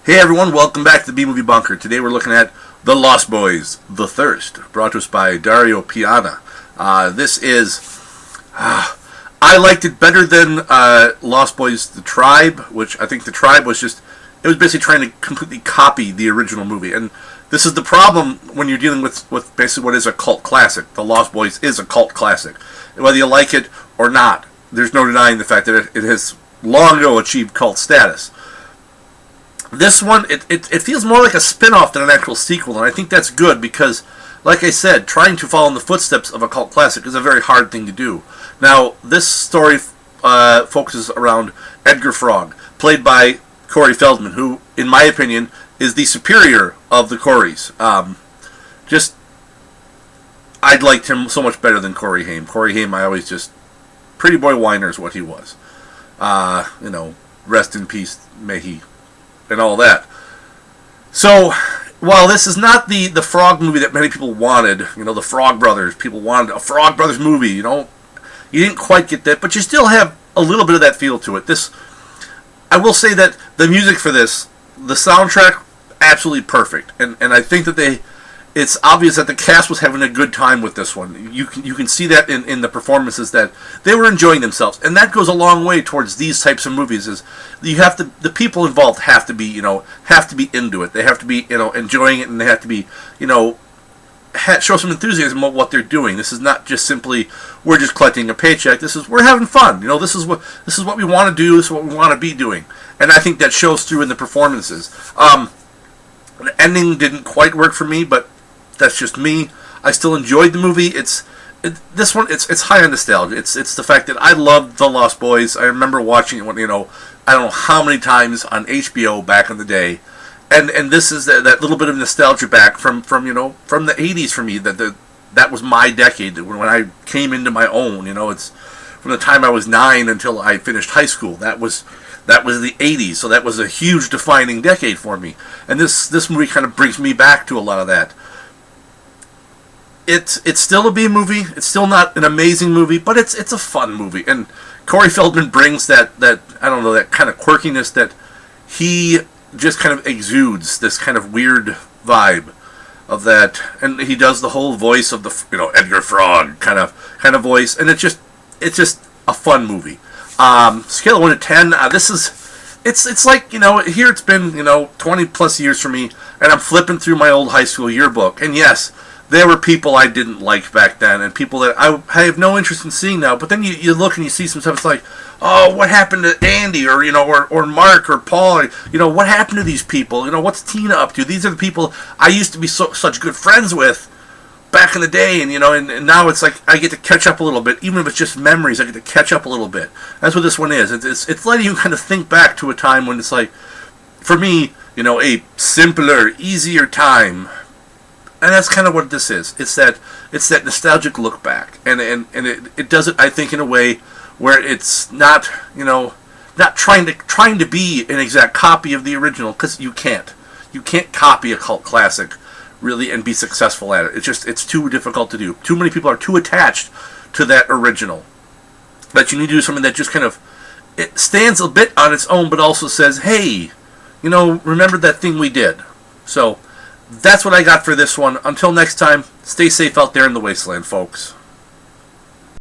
Hey everyone, welcome back to the B-Movie Bunker. Today we're looking at The Lost Boys, The Thirst, brought to us by Dario Piana. This is... I liked it better than Lost Boys, The Tribe, which I think The Tribe was just... It was basically trying to completely copy the original movie. And this is the problem when you're dealing with basically what is a cult classic. The Lost Boys is a cult classic. Whether you like it or not, there's no denying the fact that it has long ago achieved cult status. This one, it feels more like a spin-off than an actual sequel, and I think that's good because, like I said, trying to follow in the footsteps of a cult classic is a very hard thing to do. Now, this story focuses around Edgar Frog, played by Corey Feldman, who, in my opinion, is the superior of the Coreys. I liked him so much better than Corey Haim. Corey Haim, I always just... Pretty Boy Whiner is what he was. Rest in peace, may he... and all that. So, while this is not the Frog movie that many people wanted, the Frog Brothers, people wanted a Frog Brothers movie, you didn't quite get that, but you still have a little bit of that feel to it. I will say that the music for this, the soundtrack, absolutely perfect, and I think that it's obvious that the cast was having a good time with this one. You can see that in the performances that they were enjoying themselves, and that goes a long way towards these types of movies. Is you have to the people involved have to be into it. They have to be enjoying it, and they have to be show some enthusiasm about what they're doing. This is not just simply we're just collecting a paycheck. We're having fun. This is what we want to do. This is what we want to be doing, and I think that shows through in the performances. The ending didn't quite work for me, but that's just me. I still enjoyed the movie. It's high on nostalgia. It's the fact that I loved The Lost Boys. I remember watching it when I don't know how many times on HBO back in the day, and this is that little bit of nostalgia back from the 80s for me. That was my decade when I came into my own. It's from the time I was 9 until I finished high school. That was the 80s, so that was a huge defining decade for me. And this movie kind of brings me back to a lot of that. It's still a B movie. It's still not an amazing movie, but it's a fun movie. And Corey Feldman brings that I don't know, that kind of quirkiness that he just kind of exudes, this kind of weird vibe of that. And he does the whole voice of the Edgar Frog kind of voice, and it's just a fun movie. Scale of 1 to 10. It's like here it's been 20 plus years for me, and I'm flipping through my old high school yearbook, and yes, there were people I didn't like back then, and people that I have no interest in seeing now. But then you look and you see some stuff. It's like, oh, what happened to Andy, or Mark, or Paul? What happened to these people? What's Tina up to? These are the people I used to be such good friends with back in the day, and and now it's like I get to catch up a little bit, even if it's just memories. I get to catch up a little bit. That's what this one is. It's letting you kind of think back to a time when it's like, for me, a simpler, easier time. And that's kind of what this is. It's that nostalgic look back, and it does it, I think, in a way where it's not not trying to be an exact copy of the original, because you can't copy a cult classic really and be successful at it. It's too difficult to do. Too many people are too attached to that original. But you need to do something that just kind of it stands a bit on its own, but also says, hey, remember that thing we did. So that's what I got for this one. Until next time, stay safe out there in the wasteland, folks.